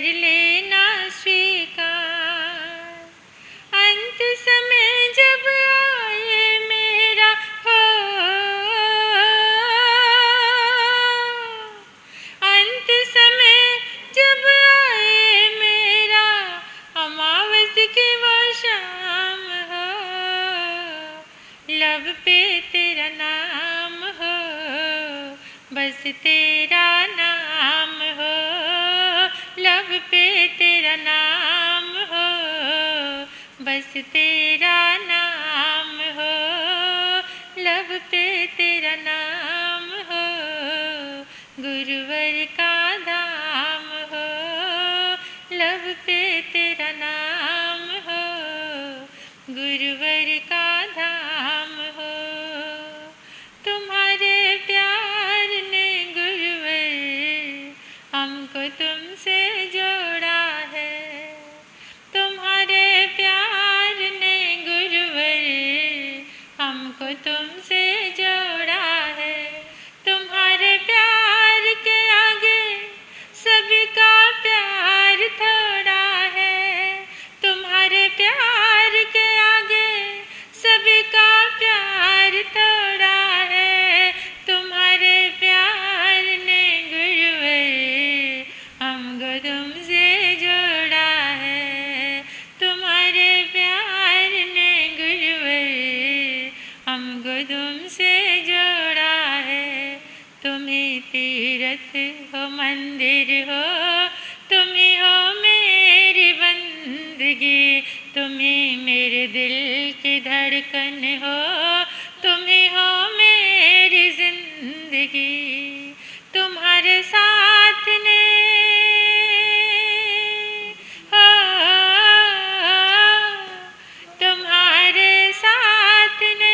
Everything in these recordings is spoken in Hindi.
लेना स्वीकार। अंत समय जब आए मेरा हो, अंत समय जब आए मेरा, अमावस की वो शाम हो, लब पे तेरा नाम हो, बस तेरा नाम हो, लब पे तेरा नाम हो, बस तेरा नाम हो, लब पे तेरा नाम हो, गुरुवर का धाम हो, लब पे तेरा नाम हो, गुरुवर का धाम हो। तुम्हारे प्यार ने गुरुवर हमको तुमसे जोड़ा है, तुम्हारे प्यार ने गुरुवर हमको तुमसे जोड़ा है। तुम्हारे प्यार के आगे सभी का प्यार थोड़ा है, तुम्हारे प्यार के आगे सभी का प्यार थोड़ा है। तुम्हारे प्यार ने गुरुवर हमको तुमसे जोड़ा है, तुम्हारे प्यार ने गुरुवर हमको तुमसे जोड़ा है। तुम्ही तीर्थ हो मंदिर हो, तुम्ही हो मेरी बंदगी, तुम्ही मेरे दिल की धड़कन हो, तुम्ही हो मेरी जिंदगी। तुम्हारे साथ ने हो, तुम्हारे साथ ने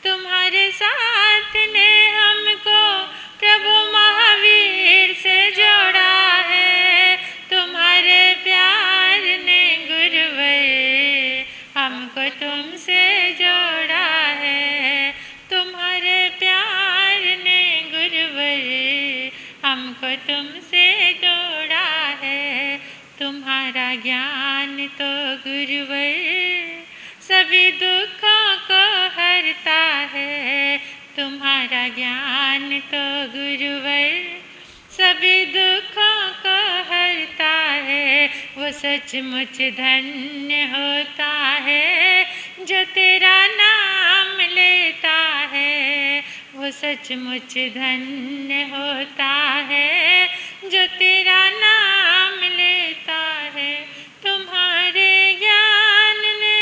तुम्हारे साथ ने हमको प्रभु महावीर से जोड़ा है। तुम्हारे प्यार ने गुरुवर हमको तुमसे जोड़ा है, तुम्हारे प्यार ने गुरुवर हमको तुमसे जोड़ा है। तुम्हारा ज्ञान तो गुरुवर सभी दुखों को हरता है, तुम्हारा ज्ञान तो गुरुवर सभी दुखों को हरता है। वो सचमुच धन्य होता है जो तेरा नाम लेता है, वो सचमुच धन्य होता है जो तेरा नाम लेता है। तुम्हारे ज्ञान ने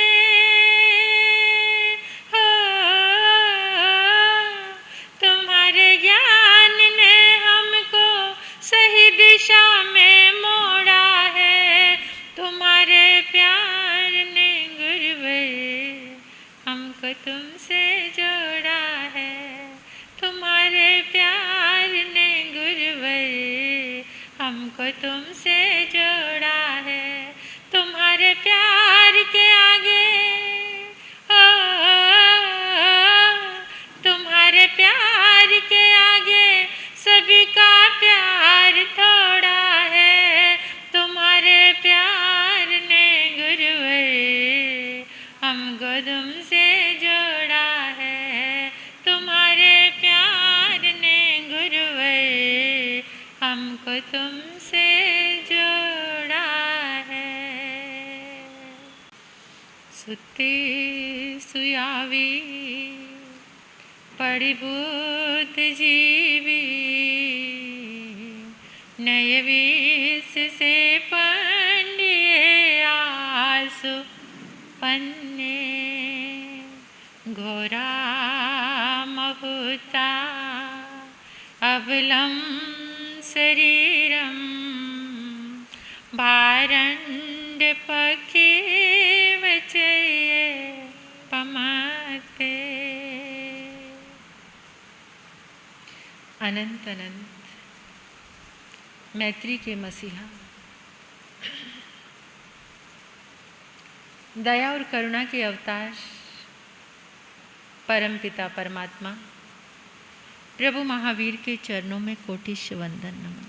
हो, तुम्हारे ज्ञान ने हमको सही दिशा में मोड़ा है, तुम्हारे प्यार ने गुरुवर हमको तुमसे जोड़ा है, तुम्हारे प्यार ने गुरुवर हमको तुमसे जोड़ा है। तुम्हारे प्यार के आगे तुम्हारे प्यार के आगे सभी का प्यार थोड़ा है, तुम्हारे प्यार ने गुरुवर हमको तुमसे जोड़ा है, तुम्हारे प्यार ने गुरुवर हमको तुमसे जोड़ा है। सुती सुयावी पड़ी बुद्ध जीवी, नय विष से पंडिये आसु पन्ने, घोरा महुता अबलम शरीरम, भारंड पक्षी वचये पमाते। अनंत अनंत मैत्री के मसीहा, दया और करुणा के अवतार परमपिता परमात्मा, प्रभु महावीर के चरणों में कोटिश वंदन नमन।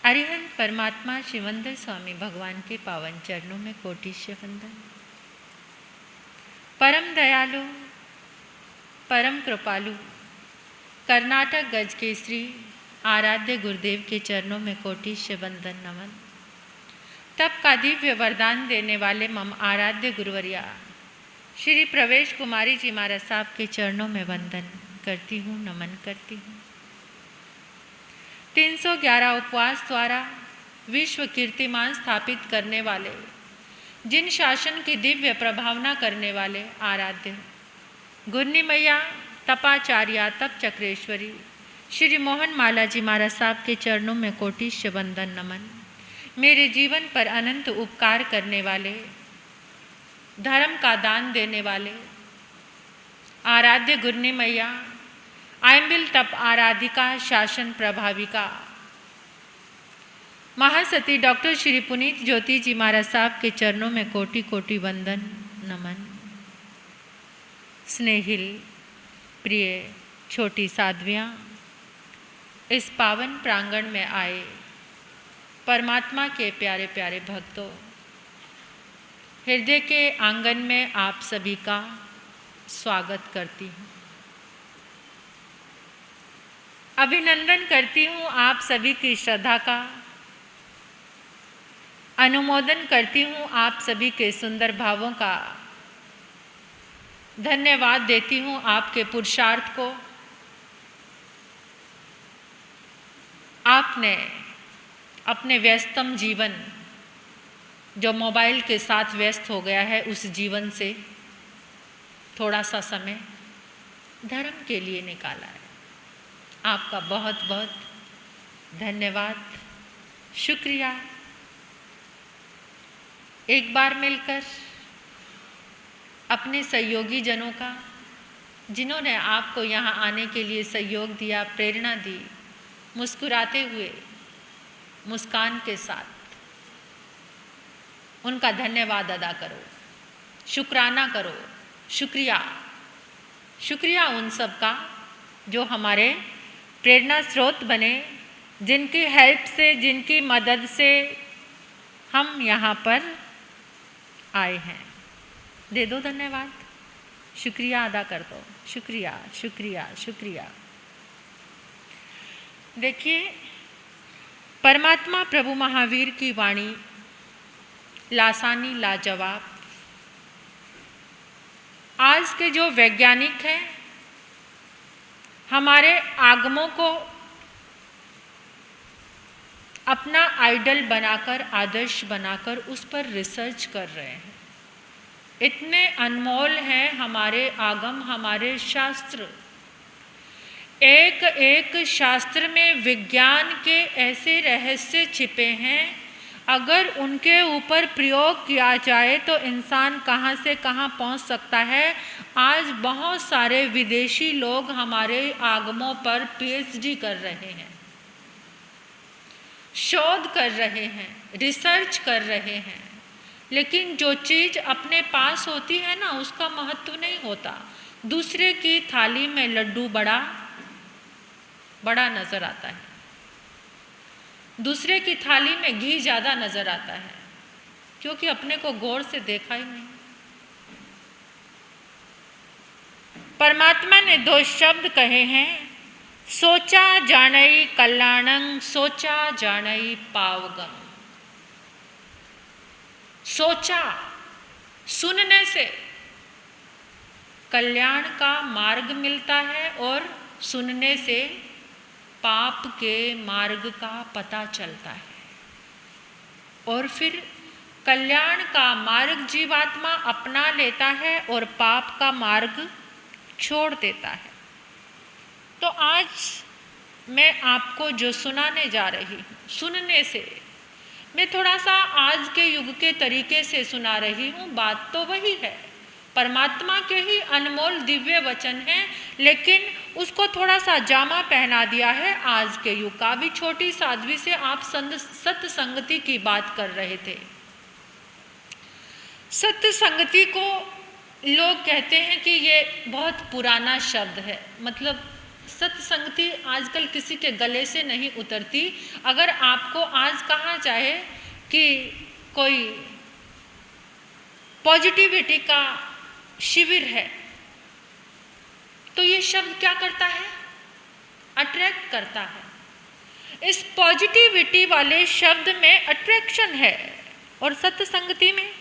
अरिहंत परमात्मा शिवंदर स्वामी भगवान के पावन चरणों में कोटिश वंदन। परम दयालु परम कृपालु कर्नाटक गज केसरी आराध्य गुरुदेव के चरणों में कोटिश वंदन नमन। तप का दिव्य वरदान देने वाले मम आराध्य गुरुवरिया श्री प्रवेश कुमारी जी महाराज साहब के चरणों में वंदन करती हूँ, नमन करती हूँ। 311 उपवास द्वारा विश्व कीर्तिमान स्थापित करने वाले, जिन शासन की दिव्य प्रभावना करने वाले आराध्य गुरनी मैया तपाचार्या तप चक्रेश्वरी श्री मोहन माला जी महाराज साहब के चरणों में कोटिश वंदन नमन। मेरे जीवन पर अनंत उपकार करने वाले, धर्म का दान देने वाले आराध्य गुरनी मैया आयम्बिल तप आराधिका शासन प्रभाविका महासती डॉक्टर श्री पुनीत ज्योति जी महाराज साहब के चरणों में कोटि कोटि वंदन नमन। स्नेहिल प्रिय छोटी साध्वियाँ, इस पावन प्रांगण में आए परमात्मा के प्यारे प्यारे भक्तों, हृदय के आंगन में आप सभी का स्वागत करती हूँ। अभिनंदन करती हूँ आप सभी की श्रद्धा का, अनुमोदन करती हूँ आप सभी के सुंदर भावों का, धन्यवाद देती हूँ आपके पुरुषार्थ को। आपने अपने व्यस्तम जीवन जो मोबाइल के साथ व्यस्त हो गया है, उस जीवन से थोड़ा सा समय धर्म के लिए निकाला है। आपका बहुत बहुत धन्यवाद, शुक्रिया। एक बार मिलकर अपने सहयोगी जनों का, जिन्होंने आपको यहाँ आने के लिए सहयोग दिया, प्रेरणा दी, मुस्कुराते हुए मुस्कान के साथ, उनका धन्यवाद अदा करो, शुक्राना करो। शुक्रिया, शुक्रिया उन सब का जो हमारे प्रेरणा स्रोत बने, जिनकी हेल्प से, जिनकी मदद से हम यहाँ पर आए हैं। दे दो धन्यवाद, शुक्रिया अदा कर दो। शुक्रिया शुक्रिया शुक्रिया। देखिए, परमात्मा प्रभु महावीर की वाणी लासानी लाजवाब। आज के जो वैज्ञानिक हैं, हमारे आगमों को अपना आइडल बनाकर, आदर्श बनाकर उस पर रिसर्च कर रहे हैं। इतने अनमोल हैं हमारे आगम, हमारे शास्त्र। एक एक शास्त्र में विज्ञान के ऐसे रहस्य छिपे हैं, अगर उनके ऊपर प्रयोग किया जाए तो इंसान कहाँ से कहाँ पहुँच सकता है। आज बहुत सारे विदेशी लोग हमारे आगमों पर पीएचडी कर रहे हैं, शोध कर रहे हैं, रिसर्च कर रहे हैं, लेकिन जो चीज़ अपने पास होती है ना, उसका महत्व नहीं होता। दूसरे की थाली में लड्डू बड़ा बड़ा नज़र आता है, दूसरे की थाली में घी ज़्यादा नज़र आता है, क्योंकि अपने को गौर से देखा ही नहीं। परमात्मा ने 2 शब्द कहे हैं, सोचा जानई कल्याणं, सोचा जानई पावगम। सोचा, सुनने से कल्याण का मार्ग मिलता है और सुनने से पाप के मार्ग का पता चलता है, और फिर कल्याण का मार्ग जीवात्मा अपना लेता है और पाप का मार्ग छोड़ देता है। तो आज मैं आपको जो सुनाने जा रही हूँ, सुनने से मैं थोड़ा सा आज के युग के तरीके से सुना रही हूँ। बात तो वही है, परमात्मा के ही अनमोल दिव्य वचन हैं, लेकिन उसको थोड़ा सा जामा पहना दिया है आज के युग का। भी छोटी साध्वी से आप सत्संगति की बात कर रहे थे। सत्संगति को लोग कहते हैं कि ये बहुत पुराना शब्द है, मतलब सत्संगति आजकल किसी के गले से नहीं उतरती। अगर आपको आज कहा जाए कि कोई पॉजिटिविटी का शिविर है, तो ये शब्द क्या करता है? अट्रैक्ट करता है। इस पॉजिटिविटी वाले शब्द में अट्रैक्शन है। और सत्संगति में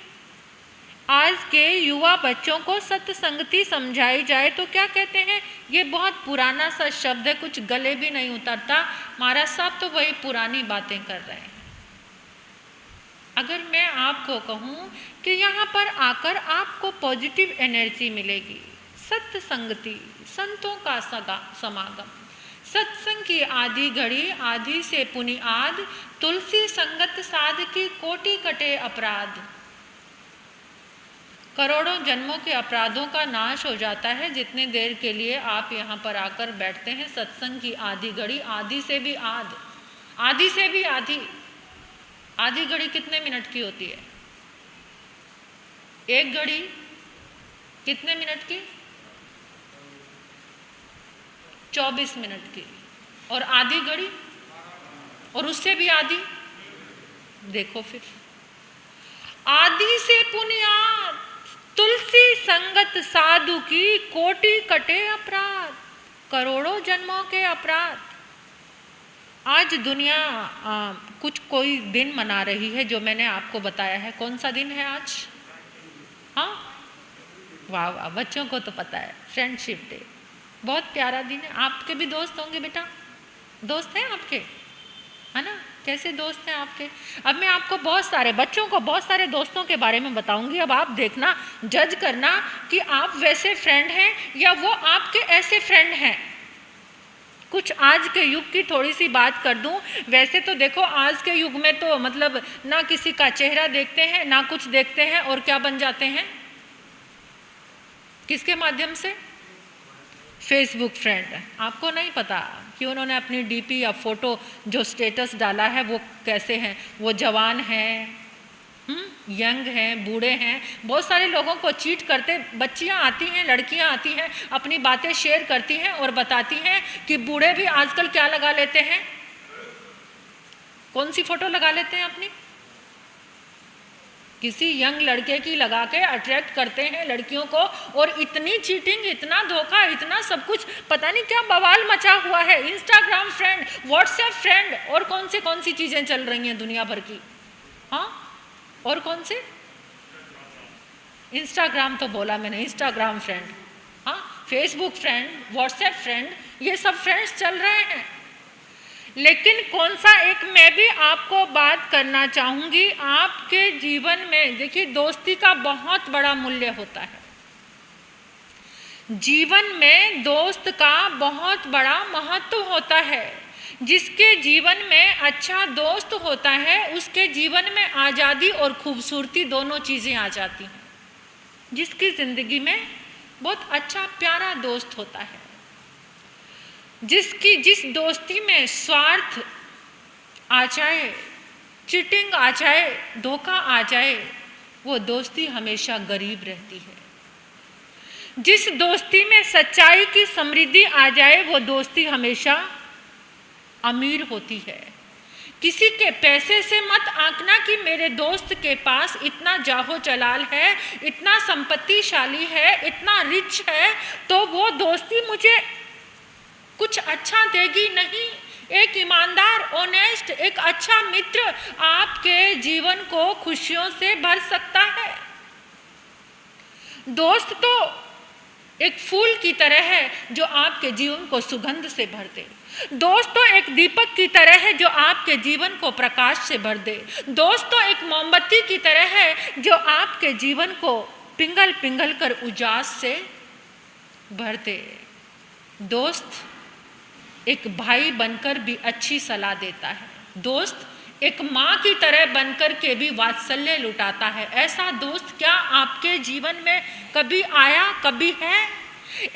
आज के युवा बच्चों को सत्संगति समझाई जाए तो क्या कहते हैं? ये बहुत पुराना सा शब्द है, कुछ गले भी नहीं उतरता, महाराज साहब तो वही पुरानी बातें कर रहे हैं। अगर मैं आपको कहूँ कि यहाँ पर आकर आपको पॉजिटिव एनर्जी मिलेगी, सत्संगति, संतों का समागम, सत्संग की आधी घड़ी, आधी से पुनि आद, तुलसी संगत साध की कोटि कटे अपराध। करोड़ों जन्मों के अपराधों का नाश हो जाता है जितने देर के लिए आप यहाँ पर आकर बैठते हैं। सत्संग की आधी घड़ी, आधी से भी आध, आधी से भी आधी। आधी घड़ी कितने मिनट की होती है? एक घड़ी कितने मिनट की? 24 मिनट की। और आधी घड़ी? और उससे भी आधी। देखो फिर, आधी से पुनियाद, तुलसी संगत साधु की कोटि कटे अपराध। करोड़ों जन्मों के अपराध। आज दुनिया कुछ कोई दिन मना रही है जो मैंने आपको बताया है। कौन सा दिन है आज? हाँ, वाह वाह, बच्चों को तो पता है, फ्रेंडशिप डे। बहुत प्यारा दिन है। आपके भी दोस्त होंगे बेटा, दोस्त हैं आपके, है ना? कैसे दोस्त हैं आपके? अब मैं आपको बहुत सारे बच्चों को बहुत सारे दोस्तों के बारे में बताऊंगी। अब आप देखना, जज करना कि आप वैसे फ्रेंड हैं या वो आपके ऐसे फ्रेंड हैं। कुछ आज के युग की थोड़ी सी बात कर दूं। वैसे तो देखो, आज के युग में तो मतलब ना किसी का चेहरा देखते हैं ना कुछ देखते हैं, और क्या बन जाते हैं? किसके माध्यम से? Facebook friend. आपको नहीं पता कि उन्होंने अपनी डीपी या फोटो जो स्टेटस डाला है वो कैसे हैं, वो जवान हैं, यंग हैं, बूढ़े हैं। बहुत सारे लोगों को चीट करते बच्चियां आती हैं, लड़कियां आती हैं, अपनी बातें शेयर करती हैं और बताती हैं कि बूढ़े भी आजकल क्या लगा लेते हैं, कौन सी फोटो लगा लेते हैं अपनी, किसी यंग लड़के की लगा के अट्रैक्ट करते हैं लड़कियों को। और इतनी चीटिंग, इतना धोखा, इतना सब कुछ, पता नहीं क्या बवाल मचा हुआ है। इंस्टाग्राम फ्रेंड, व्हाट्सएप फ्रेंड, और कौन सी चीज़ें चल रही हैं दुनिया भर की। हाँ, और कौन से? इंस्टाग्राम तो बोला मैंने, इंस्टाग्राम फ्रेंड, हाँ, फेसबुक फ्रेंड, व्हाट्सएप फ्रेंड, ये सब फ्रेंड्स चल रहे हैं। लेकिन कौन सा एक मैं भी आपको बात करना चाहूँगी। आपके जीवन में देखिए, दोस्ती का बहुत बड़ा मूल्य होता है। जीवन में दोस्त का बहुत बड़ा महत्व होता है। जिसके जीवन में अच्छा दोस्त होता है उसके जीवन में आज़ादी और खूबसूरती दोनों चीज़ें आ जाती हैं। जिसकी ज़िंदगी में बहुत अच्छा प्यारा दोस्त होता है, जिस दोस्ती में स्वार्थ आ जाए, चीटिंग आ जाए, धोखा आ जाए, वो दोस्ती हमेशा गरीब रहती है। जिस दोस्ती में सच्चाई की समृद्धि आ जाए वो दोस्ती हमेशा अमीर होती है। किसी के पैसे से मत आंकना कि मेरे दोस्त के पास इतना जाहो जलाल है, इतना संपत्तिशाली है, इतना रिच है, तो वो दोस्ती मुझे कुछ अच्छा देगी। नहीं, एक ईमानदार, ऑनेस्ट, एक अच्छा मित्र आपके जीवन को खुशियों से भर सकता है। दोस्त तो एक फूल की तरह है जो आपके जीवन को सुगंध से भर दे। दोस्त तो एक दीपक की तरह है जो आपके जीवन को प्रकाश से भर दे। दोस्त तो एक मोमबत्ती की तरह है जो आपके जीवन को पिघल पिघल कर उजास से भर दे। दोस्त एक भाई बनकर भी अच्छी सलाह देता है। दोस्त एक माँ की तरह बनकर के भी वात्सल्य लुटाता है। ऐसा दोस्त क्या आपके जीवन में कभी आया, कभी है?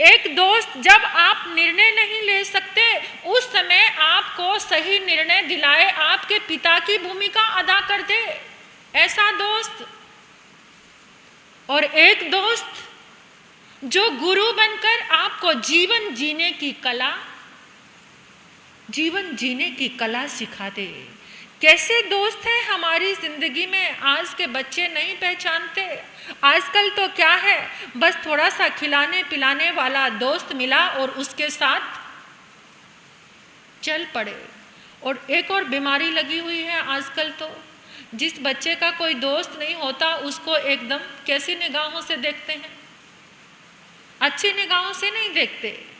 एक दोस्त जब आप निर्णय नहीं ले सकते उस समय आपको सही निर्णय दिलाए, आपके पिता की भूमिका अदा कर दे, ऐसा दोस्त। और एक दोस्त जो गुरु बनकर आपको जीवन जीने की कला सिखा दे। कैसे दोस्त हैं हमारी जिंदगी में आज के बच्चे नहीं पहचानते। आजकल तो क्या है, बस थोड़ा सा खिलाने पिलाने वाला दोस्त मिला और उसके साथ चल पड़े। और एक और बीमारी लगी हुई है आजकल तो, जिस बच्चे का कोई दोस्त नहीं होता उसको एकदम कैसी निगाहों से देखते हैं, अच्छी निगाहों से नहीं देखते।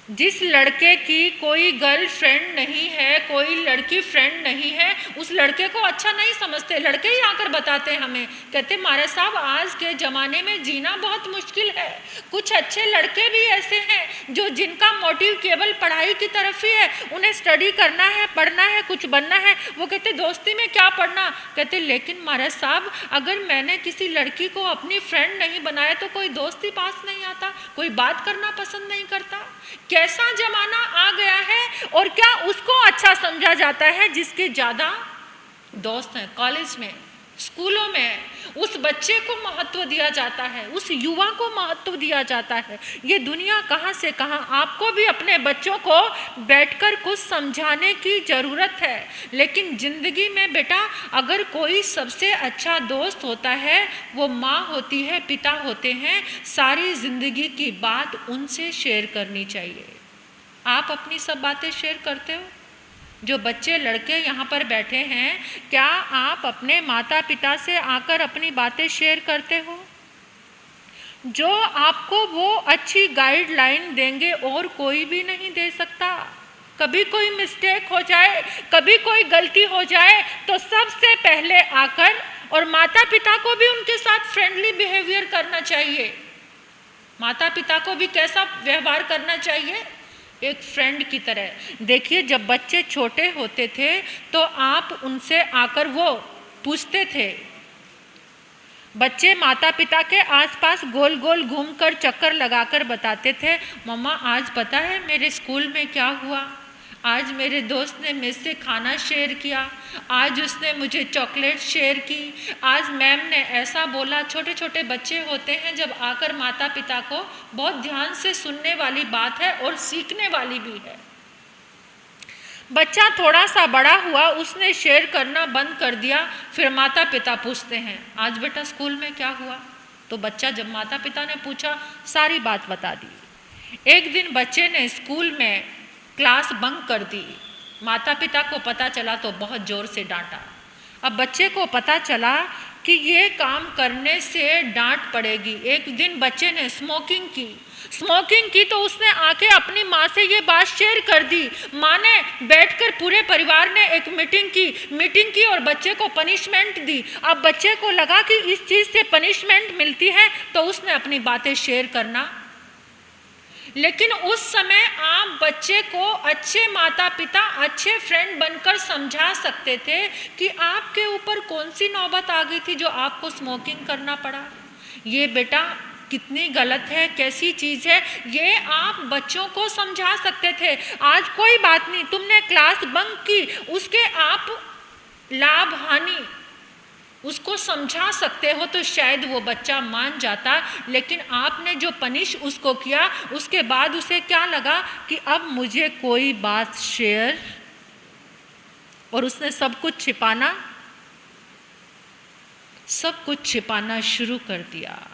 जिस लड़के की कोई गर्लफ्रेंड नहीं है, कोई लड़की फ्रेंड नहीं है, उस लड़के को अच्छा नहीं समझते। लड़के ही आकर बताते हैं हमें, कहते महाराज साहब आज के ज़माने में जीना बहुत मुश्किल है। कुछ अच्छे लड़के भी ऐसे हैं जो जिनका मोटिव केवल पढ़ाई की तरफ ही है, उन्हें स्टडी करना है, पढ़ना है, कुछ बनना है। वो कहते दोस्ती में क्या पढ़ना। कहते लेकिन महाराज साहब अगर मैंने किसी लड़की को अपनी फ्रेंड नहीं बनाया तो कोई दोस्त ही पास नहीं आता, कोई बात करना पसंद नहीं करता। कैसा जमाना आ गया है। और क्या उसको अच्छा समझा जाता है जिसके ज़्यादा दोस्त हैं। कॉलेज में, स्कूलों में उस बच्चे को महत्व दिया जाता है, उस युवा को महत्व दिया जाता है। ये दुनिया कहाँ से कहाँ। आपको भी अपने बच्चों को बैठकर कुछ समझाने की ज़रूरत है। लेकिन ज़िंदगी में बेटा अगर कोई सबसे अच्छा दोस्त होता है वो माँ होती है, पिता होते हैं। सारी ज़िंदगी की बात उनसे शेयर करनी चाहिए। आप अपनी सब बातें शेयर करते हो? जो बच्चे लड़के यहाँ पर बैठे हैं, क्या आप अपने माता पिता से आकर अपनी बातें शेयर करते हो? जो आपको वो अच्छी गाइडलाइन देंगे और कोई भी नहीं दे सकता। कभी कोई मिस्टेक हो जाए, कभी कोई गलती हो जाए तो सबसे पहले आकर, और माता पिता को भी उनके साथ फ्रेंडली बिहेवियर करना चाहिए। माता पिता को भी कैसा व्यवहार करना चाहिए? एक फ्रेंड की तरह। देखिए जब बच्चे छोटे होते थे तो आप उनसे आकर वो पूछते थे। बच्चे माता पिता के आसपास गोल गोल घूमकर चक्कर लगाकर बताते थे, मम्मा आज पता है मेरे स्कूल में क्या हुआ, आज मेरे दोस्त ने मुझसे खाना शेयर किया, आज उसने मुझे चॉकलेट शेयर की, आज मैम ने ऐसा बोला। छोटे छोटे बच्चे होते हैं जब आकर माता पिता को बहुत ध्यान से सुनने वाली बात है और सीखने वाली भी है। बच्चा थोड़ा सा बड़ा हुआ, उसने शेयर करना बंद कर दिया, फिर माता पिता पूछते हैं आज बेटा स्कूल में क्या हुआ। तो बच्चा जब माता पिता ने पूछा सारी बात बता दी। एक दिन बच्चे ने स्कूल में क्लास बंक कर दी। माता पिता को पता चला तो बहुत ज़ोर से डांटा। अब बच्चे को पता चला कि ये काम करने से डांट पड़ेगी। एक दिन बच्चे ने स्मोकिंग की तो उसने आके अपनी माँ से ये बात शेयर कर दी। माँ ने बैठकर पूरे परिवार ने एक मीटिंग की और बच्चे को पनिशमेंट दी। अब बच्चे को लगा कि इस चीज़ से पनिशमेंट मिलती है तो उसने अपनी बातें शेयर करना। लेकिन उस समय आप बच्चे को अच्छे माता पिता, अच्छे फ्रेंड बनकर समझा सकते थे कि आपके ऊपर कौन सी नौबत आ गई थी जो आपको स्मोकिंग करना पड़ा। ये बेटा कितनी गलत है, कैसी चीज़ है, ये आप बच्चों को समझा सकते थे। आज कोई बात नहीं, तुमने क्लास बंक की, उसके आप लाभ हानि उसको समझा सकते हो तो शायद वो बच्चा मान जाता। लेकिन आपने जो पनिश उसको किया, उसके बाद उसे क्या लगा कि अब मुझे कोई बात शेयर, और उसने सब कुछ छिपाना शुरू कर दिया।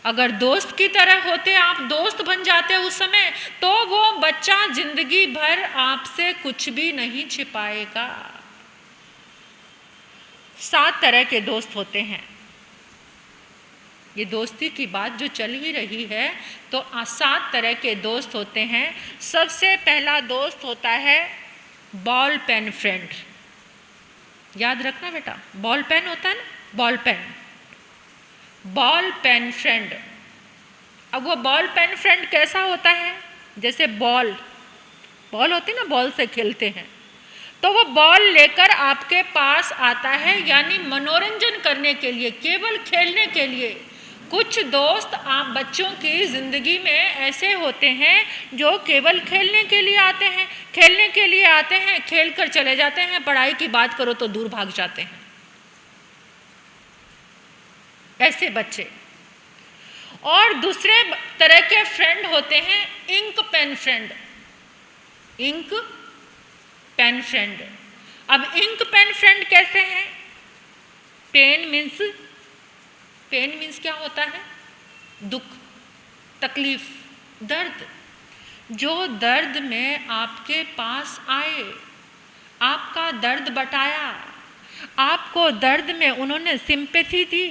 अगर दोस्त की तरह होते, आप दोस्त बन जाते उस समय, तो वो बच्चा जिंदगी भर आपसे कुछ भी नहीं छिपाएगा। 7 तरह के दोस्त होते हैं। ये दोस्ती की बात जो चल ही रही है तो 7 तरह के दोस्त होते हैं। सबसे पहला दोस्त होता है बॉल पेन फ्रेंड। याद रखना बेटा, बॉल पेन होता है ना, बॉल पेन फ्रेंड। अब वो बॉल पेन फ्रेंड कैसा होता है? जैसे बॉल होती ना, बॉल से खेलते हैं, तो वो बॉल लेकर आपके पास आता है, यानी मनोरंजन करने के लिए, केवल खेलने के लिए। कुछ दोस्त आप बच्चों की ज़िंदगी में ऐसे होते हैं जो केवल खेलने के लिए आते हैं, खेल कर चले जाते हैं, पढ़ाई की बात करो तो दूर भाग जाते हैं। ऐसे बच्चे। और दूसरे तरह के फ्रेंड होते हैं ink pen friend, ink pen friend. अब इंक पेन फ्रेंड कैसे हैं? पेन मीन्स क्या होता है? दुख, तकलीफ, दर्द। जो दर्द में आपके पास आए, आपका दर्द बटाया, आपको दर्द में उन्होंने सिंपैथी दी,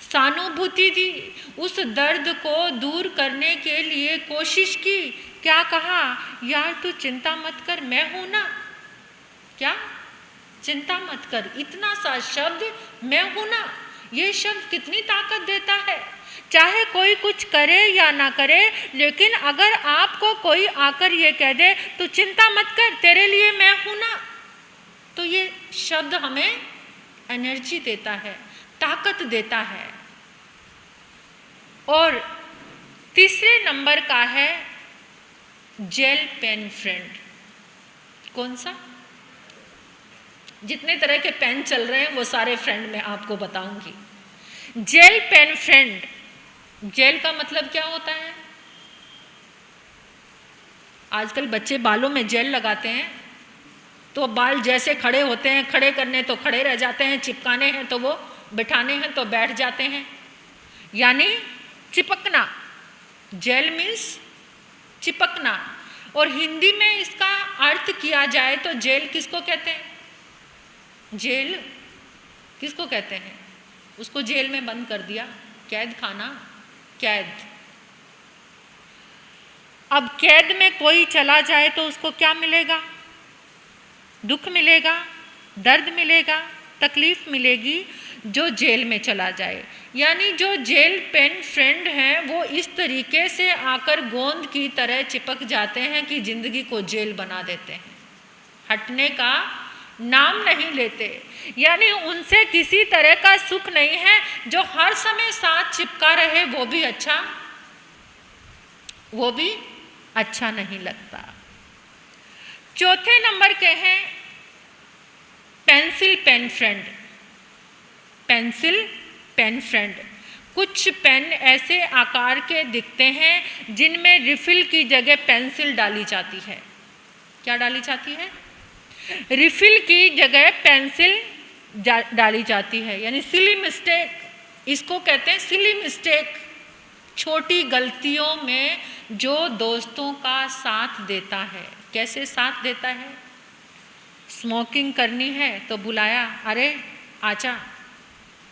सहानुभूति दी, उस दर्द को दूर करने के लिए कोशिश की। क्या कहा? यार तू चिंता मत कर, मैं हूं ना। क्या? चिंता मत कर, इतना सा शब्द मैं हूं ना, ये शब्द कितनी ताकत देता है। चाहे कोई कुछ करे या ना करे, लेकिन अगर आपको कोई आकर ये कह दे तू चिंता मत कर, तेरे लिए मैं हूं ना, तो ये शब्द हमें एनर्जी देता है, ताकत देता है। और तीसरे नंबर का है जेल पेन फ्रेंड। कौन सा? जितने तरह के पेन चल रहे हैं वो सारे फ्रेंड मैं आपको बताऊंगी। जेल पेन फ्रेंड, जेल का मतलब क्या होता है? आजकल बच्चे बालों में जेल लगाते हैं तो बाल जैसे खड़े होते हैं, खड़े करने तो खड़े रह जाते हैं, चिपकाने हैं तो वो, बिठाने हैं तो बैठ जाते हैं, यानी चिपकना। Jail means चिपकना। और हिंदी में इसका अर्थ किया जाए तो जेल किसको कहते हैं? जेल किसको कहते हैं? उसको जेल में बंद कर दिया, कैद खाना, कैद। अब कैद में कोई चला जाए तो उसको क्या मिलेगा? दुख मिलेगा, दर्द मिलेगा, तकलीफ मिलेगी जो जेल में चला जाए। यानी जो जेल पेन फ्रेंड हैं वो इस तरीके से आकर गोंद की तरह चिपक जाते हैं कि जिंदगी को जेल बना देते हैं, हटने का नाम नहीं लेते। यानी उनसे किसी तरह का सुख नहीं है, जो हर समय साथ चिपका रहे वो भी अच्छा नहीं लगता। चौथे नंबर के हैं pencil pen friend. Pencil pen friend, कुछ पेन ऐसे आकार के दिखते हैं जिनमें रिफिल की जगह पेंसिल डाली जाती है। क्या डाली जाती है? रिफिल की जगह पेंसिल डाली जाती है, यानी सिली मिस्टेक, इसको कहते हैं सिली मिस्टेक। छोटी गलतियों में जो दोस्तों का साथ देता है। कैसे साथ देता है? स्मोकिंग करनी है तो बुलाया, अरे आजा,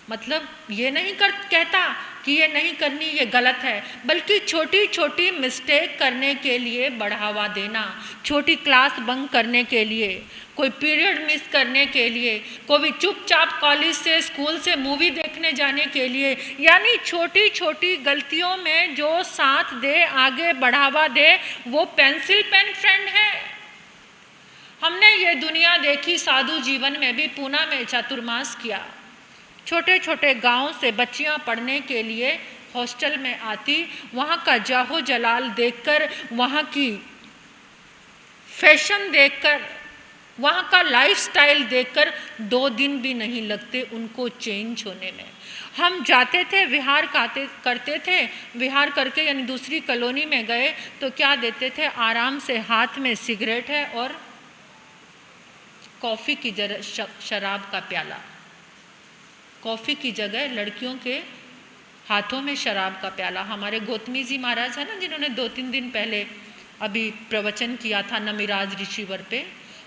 मतलब ये नहीं कहता कि ये नहीं करनी, ये गलत है, बल्कि छोटी छोटी मिस्टेक करने के लिए बढ़ावा देना, छोटी क्लास बंक करने के लिए, कोई पीरियड मिस करने के लिए, कोई चुपचाप कॉलेज से स्कूल से मूवी देखने जाने के लिए, यानी छोटी छोटी गलतियों में जो साथ दे, आगे बढ़ावा दे, वो पेंसिल पेन फ्रेंड है। हमने ये दुनिया देखी, साधु जीवन में भी पूना में चातुर्मास किया। छोटे छोटे गांव से बच्चियां पढ़ने के लिए हॉस्टल में आती, वहाँ का जाहो जलाल देखकर, वहाँ की फैशन देखकर, वहाँ का लाइफस्टाइल देखकर 2 दिन भी नहीं लगते उनको चेंज होने में। हम जाते थे, विहार करते थे, विहार करके यानी दूसरी कॉलोनी में गए तो क्या देते थे? आराम से हाथ में सिगरेट है और कॉफ़ी की शराब का प्याला। कॉफ़ी की जगह लड़कियों के हाथों में शराब का प्याला। हमारे गौतमी जी महाराज है ना, जिन्होंने 2-3 दिन पहले अभी प्रवचन किया था नमिराज ऋषिवर पे,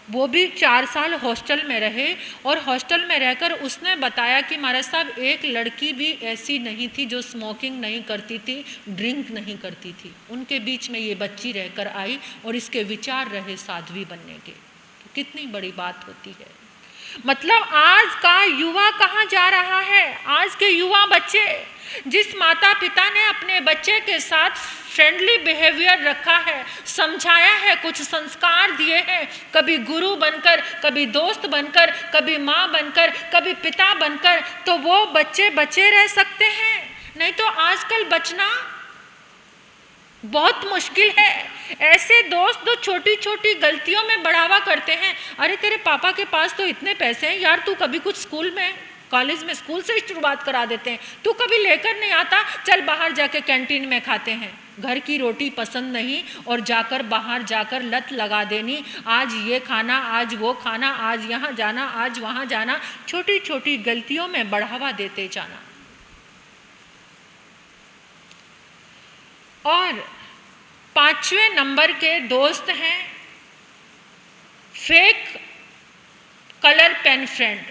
वो भी 4 साल हॉस्टल में रहे और हॉस्टल में रहकर उसने बताया कि महाराज साहब एक लड़की भी ऐसी नहीं थी जो स्मोकिंग नहीं करती थी, ड्रिंक नहीं करती थी। उनके बीच में ये बच्ची रहकर आई और इसके विचार रहे साध्वी बनने के। तो कितनी बड़ी बात होती है। मतलब आज का युवा कहाँ जा रहा है? आज के युवा बच्चे, जिस माता पिता ने अपने बच्चे के साथ फ्रेंडली बिहेवियर रखा है, समझाया है, कुछ संस्कार दिए हैं, कभी गुरु बनकर, कभी दोस्त बनकर, कभी माँ बनकर, कभी पिता बनकर, तो वो बच्चे बचे रह सकते हैं। नहीं तो आजकल बचना बहुत मुश्किल है। ऐसे दोस्त जो छोटी छोटी गलतियों में बढ़ावा करते हैं, अरे तेरे पापा के पास तो इतने पैसे हैं यार, तू कभी कुछ स्कूल में कॉलेज में स्कूल से शुरुआत करा देते हैं। तू कभी लेकर नहीं आता, चल बाहर जाके कैंटीन में खाते हैं। घर की रोटी पसंद नहीं और जाकर बाहर जाकर लत लगा देनी, आज ये खाना, आज वो खाना, आज यहाँ जाना, आज वहाँ जाना, छोटी छोटी गलतियों में बढ़ावा देते जाना। और 5वें नंबर के दोस्त हैं फेक कलर पेन फ्रेंड।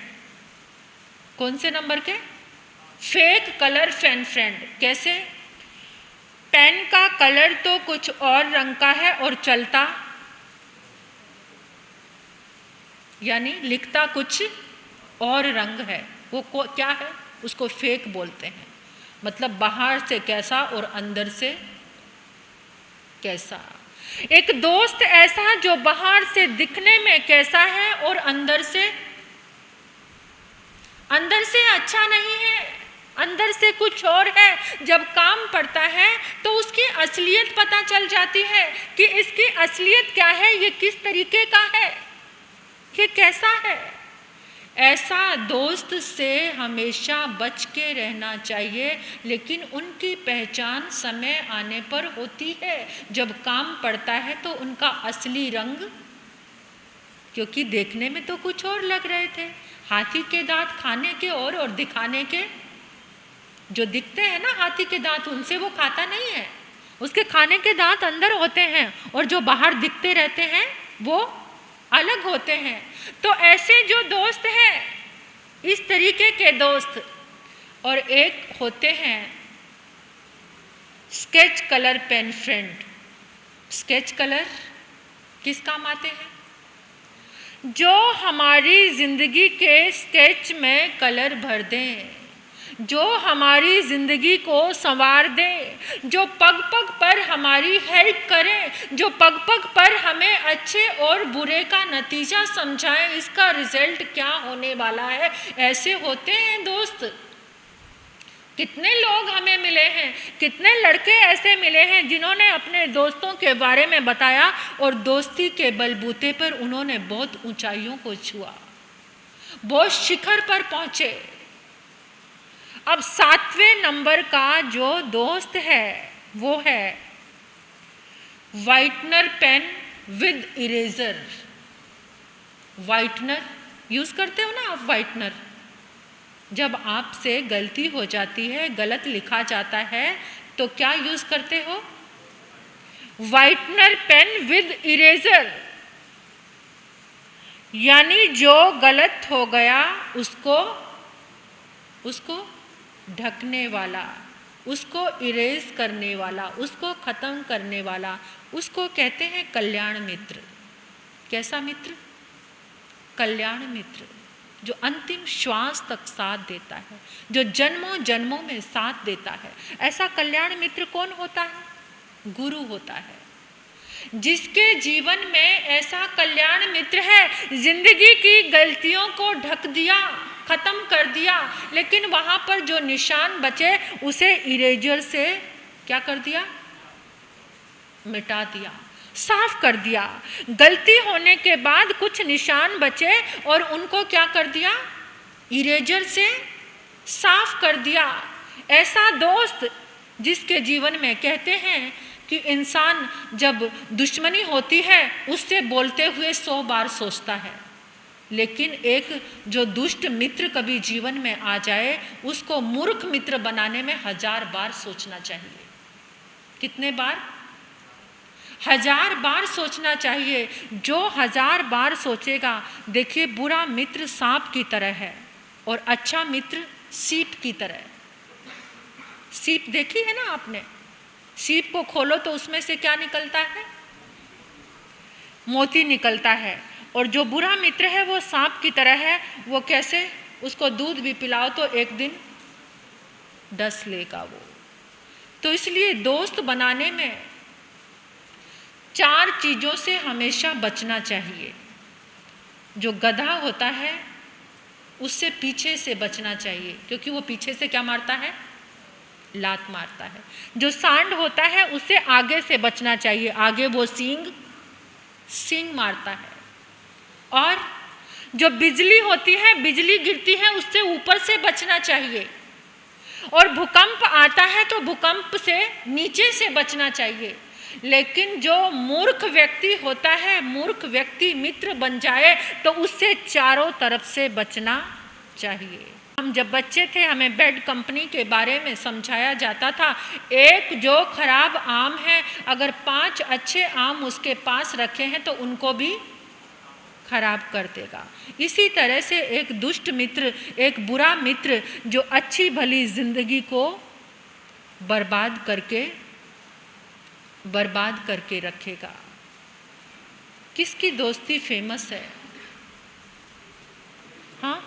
कौन से नंबर के? Fake colour pen friend. कैसे? पेन का कलर तो कुछ और रंग का है और चलता, यानी लिखता कुछ और रंग है, वो क्या है? उसको फेक बोलते हैं। मतलब बाहर से कैसा और अंदर से कैसा। एक दोस्त ऐसा जो बाहर से दिखने में कैसा है और अंदर से अच्छा नहीं है, अंदर से कुछ और है। जब काम पड़ता है तो उसकी असलियत पता चल जाती है कि इसकी असलियत क्या है, ये किस तरीके का है, ये कैसा है। ऐसा दोस्त से हमेशा बच के रहना चाहिए, लेकिन उनकी पहचान समय आने पर होती है। जब काम पड़ता है तो उनका असली रंग, क्योंकि देखने में तो कुछ और लग रहे थे। हाथी के दांत खाने के और दिखाने के, जो दिखते हैं ना हाथी के दांत, उनसे वो खाता नहीं है। उसके खाने के दांत अंदर होते हैं और जो बाहर दिखते रहते हैं वो अलग होते हैं। तो ऐसे जो दोस्त हैं, इस तरीके के दोस्त। और एक होते हैं sketch colour pen friend. Sketch colour किस काम आते हैं? जो हमारी जिंदगी के स्केच में कलर भर दें, जो हमारी ज़िंदगी को संवार दें, जो पग पग पर हमारी हेल्प करें, जो पग पग पर हमें अच्छे और बुरे का नतीजा समझाएं, इसका रिजल्ट क्या होने वाला है। ऐसे होते हैं दोस्त। कितने लोग हमें मिले हैं, कितने लड़के ऐसे मिले हैं जिन्होंने अपने दोस्तों के बारे में बताया और दोस्ती के बलबूते पर उन्होंने बहुत ऊंचाइयों को छुआ, बहुत शिखर पर पहुंचे। अब 7वें नंबर का जो दोस्त है वो है whitener pen with eraser. Whitener use करते हो ना आप? व्हाइटनर, जब आपसे गलती हो जाती है, गलत लिखा जाता है, तो क्या यूज करते हो? Whitener pen with eraser. यानी जो गलत हो गया उसको ढकने वाला, उसको इरेज करने वाला, उसको खत्म करने वाला, उसको कहते हैं कल्याण मित्र। कैसा मित्र? कल्याण मित्र, जो अंतिम श्वास तक साथ देता है, जो जन्मों जन्मों में साथ देता है। ऐसा कल्याण मित्र कौन होता है? गुरु होता है। जिसके जीवन में ऐसा कल्याण मित्र है, जिंदगी की गलतियों को ढक दिया, खत्म कर दिया, लेकिन वहां पर जो निशान बचे उसे इरेजर से क्या कर दिया? मिटा दिया, साफ कर दिया। गलती होने के बाद कुछ निशान बचे और उनको क्या कर दिया? इरेजर से साफ कर दिया। ऐसा दोस्त जिसके जीवन में कहते हैं कि इंसान जब दुश्मनी होती है उससे बोलते हुए 100 बार सोचता है, लेकिन एक जो दुष्ट मित्र कभी जीवन में आ जाए उसको मूर्ख मित्र बनाने में 1000 बार सोचना चाहिए। कितने बार? 1000 बार सोचना चाहिए। जो 1000 बार सोचेगा, देखिए बुरा मित्र सांप की तरह है और अच्छा मित्र सीप की तरह। सीप देखी है ना आपने? सीप को खोलो तो उसमें से क्या निकलता है? मोती निकलता है। और जो बुरा मित्र है वो सांप की तरह है। वो कैसे? उसको दूध भी पिलाओ तो एक दिन डस लेगा वो। तो इसलिए दोस्त बनाने में 4 चीज़ों से हमेशा बचना चाहिए। जो गधा होता है उससे पीछे से बचना चाहिए, क्योंकि वो पीछे से क्या मारता है? लात मारता है। जो सांड होता है उससे आगे से बचना चाहिए, आगे वो सींग मारता है। और जो बिजली होती है, बिजली गिरती है, उससे ऊपर से बचना चाहिए, और भूकंप आता है तो भूकंप से नीचे से बचना चाहिए। लेकिन जो मूर्ख व्यक्ति होता है, मूर्ख व्यक्ति मित्र बन जाए तो उससे चारों तरफ से बचना चाहिए। हम जब बच्चे थे, हमें बेड कंपनी के बारे में समझाया जाता था, एक जो खराब आम है, अगर 5 अच्छे आम उसके पास रखे हैं तो उनको भी खराब कर देगा। इसी तरह से एक दुष्ट मित्र, एक बुरा मित्र जो अच्छी भली जिंदगी को बर्बाद करके रखेगा। किसकी दोस्ती फेमस है? हाँ,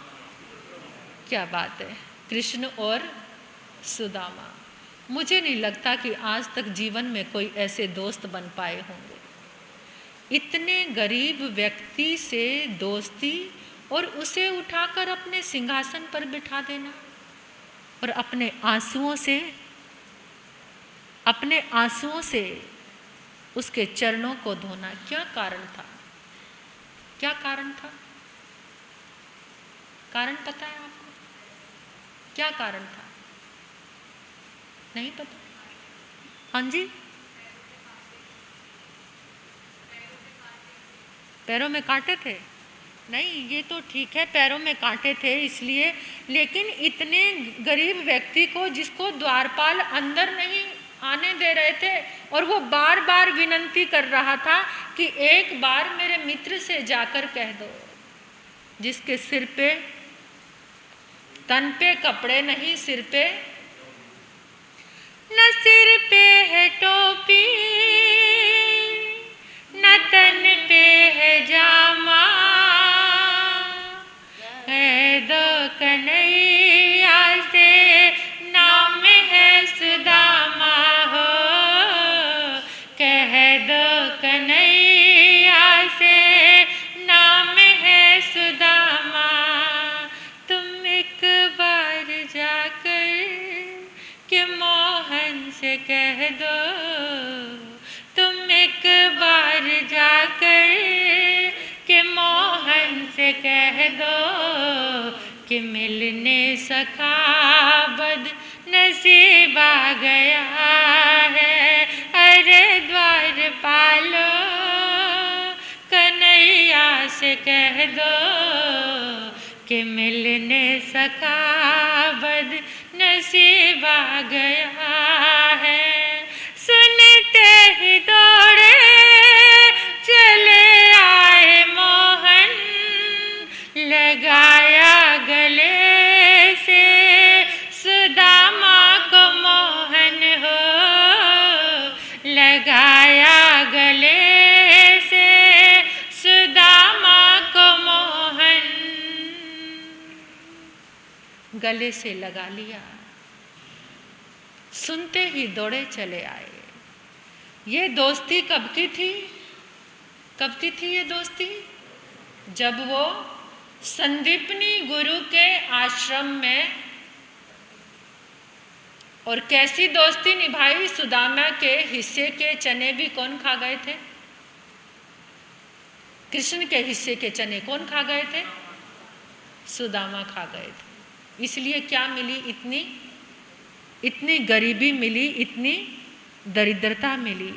क्या बात है, कृष्ण और सुदामा। मुझे नहीं लगता कि आज तक जीवन में कोई ऐसे दोस्त बन पाए होंगे। इतने गरीब व्यक्ति से दोस्ती, और उसे उठाकर अपने सिंहासन पर बिठा देना और अपने आंसुओं से उसके चरणों को धोना। क्या कारण था? क्या कारण था? कारण पता है आपको? क्या कारण था? नहीं पता? हाँ जी, पैरों में कांटे थे? नहीं, ये तो ठीक है, पैरों में कांटे थे इसलिए, लेकिन इतने गरीब व्यक्ति को, जिसको द्वारपाल अंदर नहीं आने दे रहे थे, और वो बार बार विनंती कर रहा था कि एक बार मेरे मित्र से जाकर कह दो, जिसके सिर पे, तन पे कपड़े नहीं, सिर पे, न सिर पे है टोपी न तन पे है जामा, है दो कन्हैया से नाम है सुदामा हो, कह दो कन्हैया से नाम है सुदामा। तुम एक बार जाकर के मोहन से कह दो, तुम एक बार जाकर के मोहन से कह दो कि मिलने सखा बद नसीब आ गया है, अरे द्वार पालो कन्हैया से कह दो कि मिलने सखा बद नसीब आ गया है। सुनते ही दौड़े चले आए मोहन, लगाया गले से सुदामा को मोहन हो, लगाया गले से सुदामा को मोहन, गले से लगा लिया। सुनते ही दौड़े चले आए। ये दोस्ती कब की थी? कब की थी ये दोस्ती? जब वो संदीपनी गुरु के आश्रम में, और कैसी दोस्ती निभाई? सुदामा के हिस्से के चने भी कौन खा गए थे? कृष्ण के हिस्से के चने कौन खा गए थे? सुदामा खा गए थे। इसलिए क्या मिली? इतनी गरीबी मिली, इतनी दरिद्रता मिली।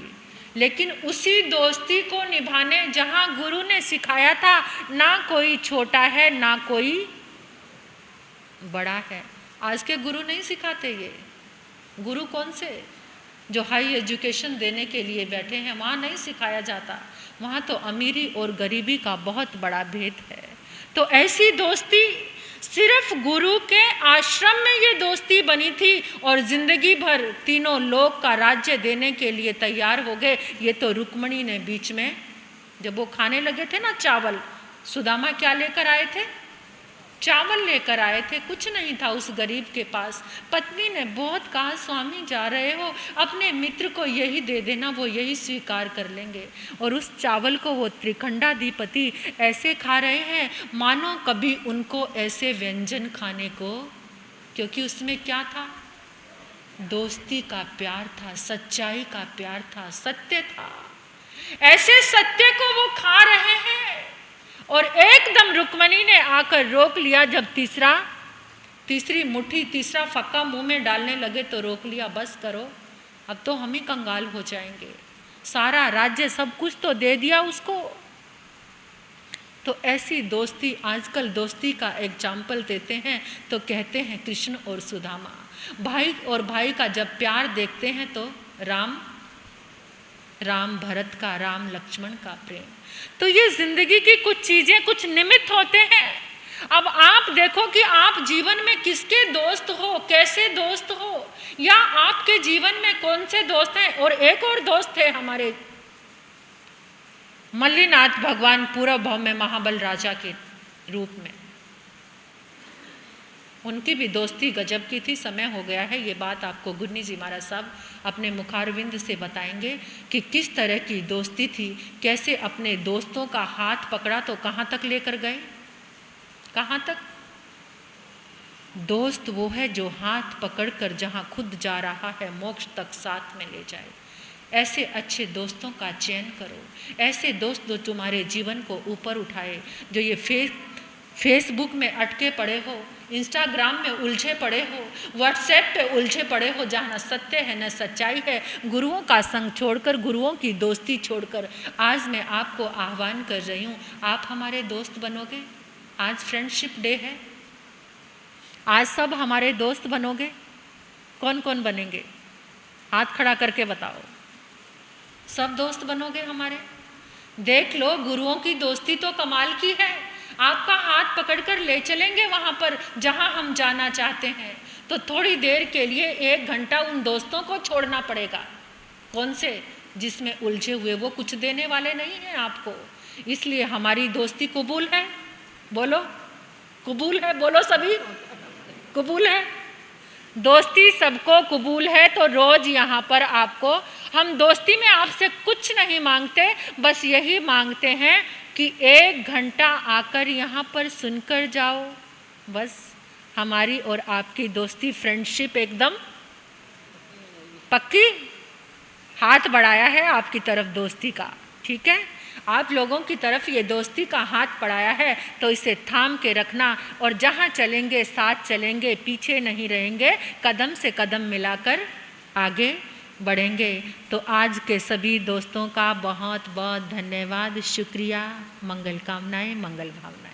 लेकिन उसी दोस्ती को निभाने, जहाँ गुरु ने सिखाया था ना कोई छोटा है ना कोई बड़ा है। आज के गुरु नहीं सिखाते ये। गुरु कौन से? जो हाई एजुकेशन देने के लिए बैठे हैं, वहाँ नहीं सिखाया जाता। वहाँ तो अमीरी और गरीबी का बहुत बड़ा भेद है। तो ऐसी दोस्ती सिर्फ गुरु के आश्रम में ये दोस्ती बनी थी, और जिंदगी भर तीनों लोक का राज्य देने के लिए तैयार हो गए। ये तो रुक्मणी ने बीच में, जब वो खाने लगे थे ना चावल, सुदामा क्या लेकर आए थे? चावल लेकर आए थे। कुछ नहीं था उस गरीब के पास। पत्नी ने बहुत कहा, स्वामी जा रहे हो, अपने मित्र को यही दे देना, वो यही स्वीकार कर लेंगे। और उस चावल को वो त्रिखंडाधिपति ऐसे खा रहे हैं मानो कभी उनको ऐसे व्यंजन खाने को, क्योंकि उसमें क्या था? दोस्ती का प्यार था, सच्चाई का प्यार था, सत्य था। ऐसे सत्य को वो खा रहे हैं, और एकदम रुक्मणी ने आकर रोक लिया। जब तीसरी मुट्ठी, तीसरा फक्का मुंह में डालने लगे तो रोक लिया, बस करो, अब तो हम ही कंगाल हो जाएंगे, सारा राज्य सब कुछ तो दे दिया उसको। तो ऐसी दोस्ती, आजकल दोस्ती का एग्जाम्पल देते हैं तो कहते हैं कृष्ण और सुदामा। भाई और भाई का जब प्यार देखते हैं तो राम भरत का, राम लक्ष्मण का प्रेम। तो ये जिंदगी की कुछ चीजें, कुछ निमित्त होते हैं। अब आप देखो कि आप जीवन में किसके दोस्त हो, कैसे दोस्त हो, या आपके जीवन में कौन से दोस्त हैं। और एक और दोस्त थे हमारे मल्लीनाथ भगवान पूर्व भाव में महाबल राजा के रूप में, उनकी भी दोस्ती गजब की थी। समय हो गया है, ये बात आपको गुन्नी जी महाराज साहब अपने मुखारविंद से बताएंगे कि किस तरह की दोस्ती थी, कैसे अपने दोस्तों का हाथ पकड़ा तो कहाँ तक लेकर गए, कहाँ तक। दोस्त वो है जो हाथ पकड़कर जहाँ खुद जा रहा है मोक्ष तक साथ में ले जाए। ऐसे अच्छे दोस्तों का चयन करो, ऐसे दोस्त जो तुम्हारे जीवन को ऊपर उठाए। जो ये फेसबुक में अटके पड़े हो, इंस्टाग्राम में उलझे पड़े हो, व्हाट्सएप पे उलझे पड़े हो, जहाँ न सत्य है न सच्चाई है, गुरुओं का संग छोड़कर, गुरुओं की दोस्ती छोड़कर, आज मैं आपको आह्वान कर रही हूँ, आप हमारे दोस्त बनोगे। आज फ्रेंडशिप डे है, आज सब हमारे दोस्त बनोगे। कौन कौन बनेंगे, हाथ खड़ा करके बताओ। सब दोस्त बनोगे हमारे। देख लो, गुरुओं की दोस्ती तो कमाल की है। आपका हाथ पकड़कर ले चलेंगे वहाँ पर जहाँ हम जाना चाहते हैं। तो थोड़ी देर के लिए 1 घंटा उन दोस्तों को छोड़ना पड़ेगा। कौन से? जिसमें उलझे हुए, वो कुछ देने वाले नहीं हैं आपको। इसलिए हमारी दोस्ती कबूल है, बोलो कबूल है, बोलो सभी कबूल है। दोस्ती सबको कबूल है। तो रोज यहाँ पर आपको, हम दोस्ती में आपसे कुछ नहीं मांगते, बस यही मांगते हैं कि 1 घंटा आकर यहाँ पर सुनकर जाओ। बस हमारी और आपकी दोस्ती, फ्रेंडशिप एकदम पक्की। हाथ बढ़ाया है आपकी तरफ दोस्ती का, ठीक है। आप लोगों की तरफ ये दोस्ती का हाथ बढ़ाया है, तो इसे थाम के रखना और जहाँ चलेंगे साथ चलेंगे, पीछे नहीं रहेंगे, कदम से कदम मिलाकर आगे बढ़ेंगे। तो आज के सभी दोस्तों का बहुत बहुत धन्यवाद, शुक्रिया, मंगल कामनाएं, मंगल भावनाएं।